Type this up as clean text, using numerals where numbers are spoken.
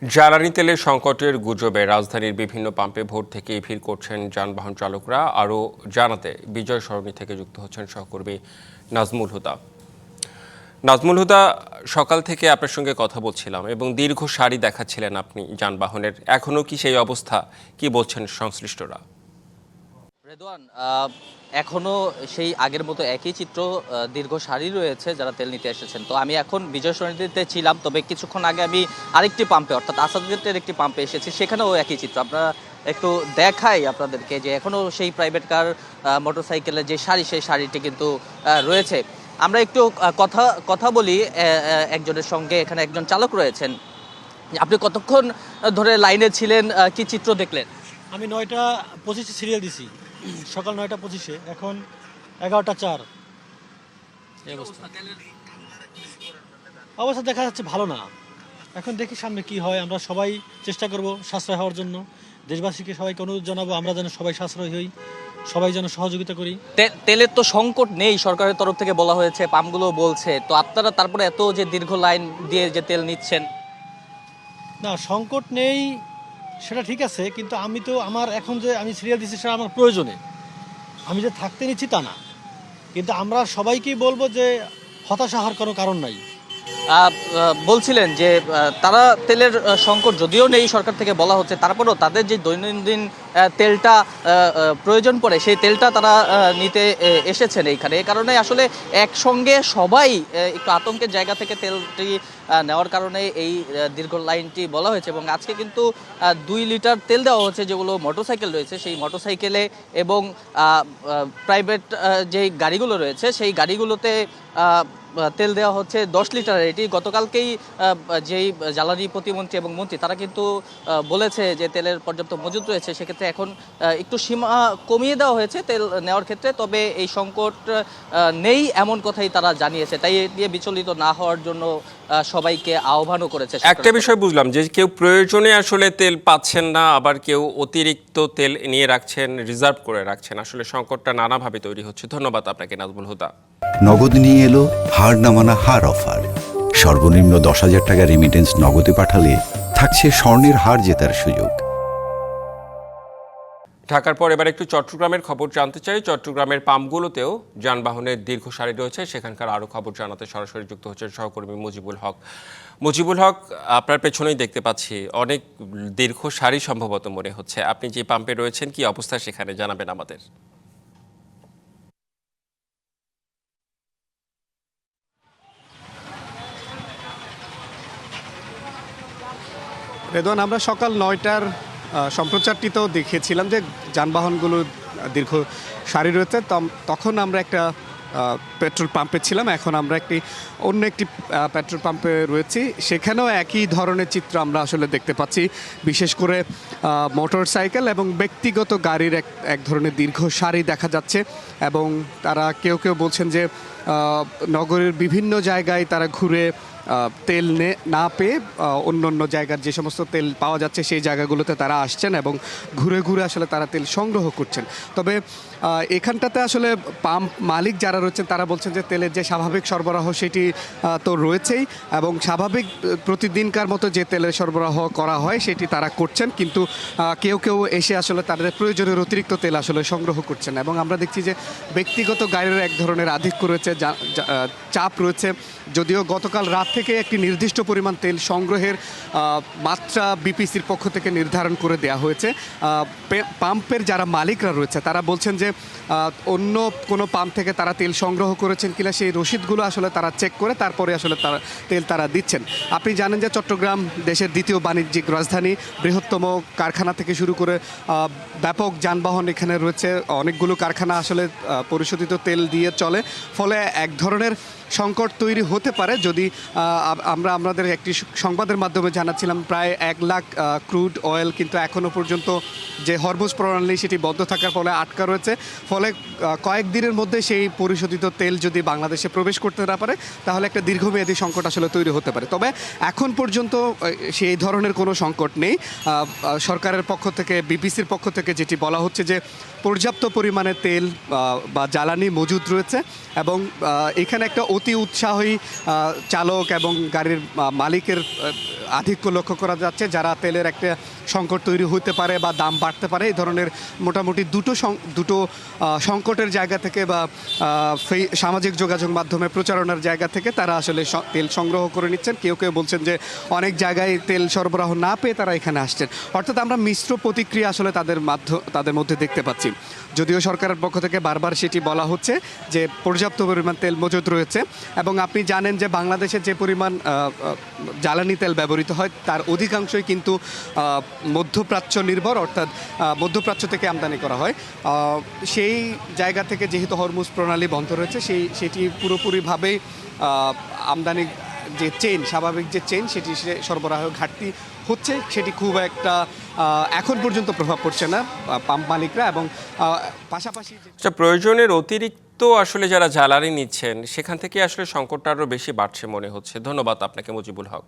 জ্বালানি তেলের সংকটের গুজবে রাজধানীর বিভিন্ন পাম্পে ভোর থেকেই ভিড় করছেন যানবাহন চালকরা। আরও জানাতে বিজয় সরণি থেকে যুক্ত হচ্ছেন সহকর্মী নাজমুল হুদা। নাজমুল হুদা, সকাল থেকে আপনার সঙ্গে কথা বলছিলাম এবং দীর্ঘ সারি দেখাচ্ছিলেন আপনি যানবাহনের। এখনও কি সেই অবস্থা? কি বলছেন সংশ্লিষ্টরা? রেদওয়ান, এখনো সেই আগের মতো একই চিত্র, দীর্ঘ সারি রয়েছে যারা তেল নিতে এসেছেন। তো আমি এখন বিজয় সরণিতে ছিলাম, তবে কিছুক্ষণ আগে আমি আরেকটি পাম্পে অর্থাৎ আসাদুজ্জাদের একটি পাম্পে এসেছি, সেখানেও একই চিত্র। আপনারা একটু দেখাই আপনাদেরকে যে এখনো সেই প্রাইভেট কার, মোটরসাইকেলের যে সারি, সেই সারিটি কিন্তু রয়েছে। আমরা একটু কথা বলি একজনের সঙ্গে। এখানে একজন চালক রয়েছেন। আপনি কতক্ষণ ধরে লাইনে ছিলেন, কি চিত্র দেখলেন? আমি 9টা 25 সিরিয়াল দিছি, সকাল 9টা 25, এখন 11টা 4। অবস্থা দেখা যাচ্ছে ভালো না। এখন দেখি সামনে কি হয়। আমরা সবাই চেষ্টা করব সাশ্রয় হওয়ার জন্য। দেশবাসীকে সবাইকে অনুরোধ জানাবো আমরা যেন সবাই সাশ্রয় হই, সবাই যেন সহযোগিতা করি। তেলের তো সংকট নেই, সরকারের তরফ থেকে বলা হয়েছে, পাম্পগুলো বলছে। তো আপনারা তারপরে এত যে দীর্ঘ লাইন দিয়ে যে তেল নিচ্ছেন? না, সংকট নেই সেটা ঠিক আছে, কিন্তু আমার এখন যে আমি সিরিয়াল দিচ্ছি সেটা আমার প্রয়োজনে, আমি যে থাকতে নিচ্ছি তা না। কিন্তু আমরা সবাইকেই বলবো যে হতাশা হওয়ার কোনো কারণ নাই। বলছিলেন যে তারা তেলের সংকট যদিও নেই, সরকার থেকে বলা হচ্ছে, তারপরেও তাদের যে দৈনন্দিন তেলটা প্রয়োজন পড়ে, সেই তেলটা তারা নিতে এসেছেন এইখানে। এই কারণে আসলে একসঙ্গে সবাই একটু আতঙ্কের জায়গা থেকে তেলটি নেওয়ার কারণে এই দীর্ঘ লাইনটি বলা হয়েছে। এবং আজকে কিন্তু 2 লিটার তেল দেওয়া হচ্ছে, যেগুলো মোটরসাইকেল রয়েছে সেই মোটরসাইকেলে, এবং প্রাইভেট যেই গাড়িগুলো রয়েছে সেই গাড়িগুলোতে তেল দেওয়া হচ্ছে 10 লিটার। এটি গতকালকেই যেই জ্বালানি প্রতিমন্ত্রী এবং মন্ত্রী তারা কিন্তু বলেছে যে তেলের পর্যাপ্ত মজুদ রয়েছে। সেক্ষেত্রে এখন একটু সীমা কমিয়ে দেওয়া হয়েছে তেল নেওয়ার ক্ষেত্রে, তবে এই সংকট নেই এমন কথাই তারা জানিয়েছে। তাই এ দিয়ে বিচলিত না হওয়ার জন্য সবাইকে আহ্বানও করেছে। একটা বিষয় বুঝলাম যে কেউ প্রয়োজনে আসলে তেল পাচ্ছেন না, আবার কেউ অতিরিক্ত তেল নিয়ে রাখছেন, রিজার্ভ করে রাখছেন। আসলে সংকটটা নানাভাবে তৈরি হচ্ছে। ধন্যবাদ আপনাকে নাজমুল হুদা। নগদ নিয়ে এলো হার না মানা হার অফার। সর্বনিম্ন 10,000 টাকা রেমিটেন্স নগদে পাঠালে থাকছে স্বর্ণের হার জেতার সুযোগ। ঢাকার পর এবার একটু চট্টগ্রামের খবর জানতে চাই। চট্টগ্রামের পাম্পগুলোতেও যানবাহনের দীর্ঘ সারি রয়েছে, সেখানকার আরও খবর জানাতে সরাসরি যুক্ত হচ্ছেন সহকর্মী মুজিবুল হক। মুজিবুল হক, আপনার পেছনেই দেখতে পাচ্ছি অনেক দীর্ঘ সারি সম্ভবত মনে হচ্ছে। আপনি যে পাম্পে রয়েছেন, কি অবস্থা সেখানে জানাবেন আমাদের। রেদওয়ান, আমরা সকাল 9টার সম্প্রচারটিতেও দেখিয়েছিলাম যে যানবাহনগুলো দীর্ঘ সারি রয়েছে। তখন আমরা একটা পেট্রোল পাম্পে ছিলাম, এখন আমরা অন্য একটি পেট্রোল পাম্পে রয়েছি। সেখানেও একই ধরনের চিত্র আমরা আসলে দেখতে পাচ্ছি। বিশেষ করে মোটর সাইকেল এবং ব্যক্তিগত গাড়ির এক ধরনের দীর্ঘ সারি দেখা যাচ্ছে। এবং তারা কেউ বলছেন যে নগরের বিভিন্ন জায়গায় তারা ঘুরে তেল না পেয়ে অন্য জায়গার যে সমস্ত তেল পাওয়া যাচ্ছে সেই জায়গাগুলোতে তারা আসছেন এবং ঘুরে আসলে তারা তেল সংগ্রহ করছেন। তবে এখানটাতে আসলে পাম্প মালিক যারা রয়েছেন তারা বলছেন যে তেলের যে স্বাভাবিক সরবরাহ সেটি তো রয়েছেই, এবং স্বাভাবিক প্রতিদিনকার মতো যে তেলের সরবরাহ করা হয় সেটি তারা করছেন। কিন্তু কেউ এসে আসলে তাদের প্রয়োজনের অতিরিক্ত তেল আসলে সংগ্রহ করছেন। এবং আমরা দেখছি যে ব্যক্তিগত গাড়ির এক ধরনের আধিক্য রয়েছে, চাপ রয়েছে। যদিও গতকাল রাত থেকে একটি নির্দিষ্ট পরিমাণ তেল সংগ্রহের মাত্রা বিপিসির পক্ষ থেকে নির্ধারণ করে দেওয়া হয়েছে। পাম্পের যারা মালিকরা রয়েছে তারা বলছেন যে অন্য কোনো পাম্প থেকে তারা তেল সংগ্রহ করেছেন কিনা সেই রসিদগুলো আসলে তারা চেক করে তারপরে আসলে তারা দিচ্ছেন। আপনি জানেন যে চট্টগ্রাম দেশের দ্বিতীয় বাণিজ্যিক রাজধানী, বৃহত্তম কারখানা থেকে শুরু করে ব্যাপক যানবাহন এখানে রয়েছে। অনেকগুলো কারখানা আসলে পরিশোধিত তেল দিয়ে চলে, ফলে এক ধরনের সংকট তৈরি হতে পারে। যদি আমাদের একটি সংবাদের মাধ্যমে জানাচ্ছিলাম প্রায় 1 লাখ ক্রুড অয়েল কিন্তু এখনও পর্যন্ত যে হরমুজ প্রণালী সেটি বন্ধ থাকার ফলে আটকা রয়েছে। ফলে কয়েকদিনের মধ্যে সেই পরিশোধিত তেল যদি বাংলাদেশে প্রবেশ করতে না পারে তাহলে একটা দীর্ঘমেয়াদী সংকট আসলে তৈরি হতে পারে। তবে এখন পর্যন্ত সেই ধরনের কোনো সংকট নেই। সরকারের পক্ষ থেকে, বিপিসির পক্ষ থেকে যেটি বলা হচ্ছে যে পর্যাপ্ত পরিমাণে তেল বা জ্বালানি মজুদ রয়েছে, এবং এখানে একটা অতি উৎসাহী চালক এবং গাড়ির মালিকের আধিক্য লক্ষ্য করা যাচ্ছে, যারা তেলের একটা সংকট তৈরি হতে পারে বা দাম বাড়তে পারে এই ধরনের মোটামুটি দুটো সংকটের জায়গা থেকে বা সামাজিক যোগাযোগ মাধ্যমে প্রচারণার জায়গা থেকে তারা আসলে তেল সংগ্রহ করে নিচ্ছেন। কেউ কেউ বলছেন যে অনেক জায়গায় তেল সরবরাহ না পেয়ে তারা এখানে আসছেন। অর্থাৎ আমরা মিশ্র প্রতিক্রিয়া আসলে তাদের মধ্যে দেখতে পাচ্ছি। যদিও সরকারের পক্ষ থেকে বারবার সেটি বলা হচ্ছে যে পর্যাপ্ত পরিমাণ তেল মজুদ রয়েছে, এবং আপনি জানেন যে বাংলাদেশে যে পরিমাণ জ্বালানি তেল ব্যবহৃত হয় তার অধিকাংশই কিন্তু মধ্যপ্রাচ্য নির্ভর, অর্থাৎ মধ্যপ্রাচ্য থেকে আমদানি করা হয়। সেই জায়গা থেকে যেহেতু হরমুজ প্রণালী বন্ধ রয়েছে, সেটি পুরোপুরিভাবেই আমদানি যে চেইন, স্বাভাবিক যে চেইন, সেটি সরবরাহ ঘাটতি হচ্ছে। সেটি খুব একটা এখন পর্যন্ত প্রভাব পড়ছে না পাম্প মালিকরা, এবং পাশাপাশি প্রয়োজনের অতিরিক্ত আসলে যারা জ্বালানি নিচ্ছেন সেখান থেকে আসলে সংকটটা আরও বেশি বাড়ছে মনে হচ্ছে। ধন্যবাদ আপনাকে মুজিবুল হক।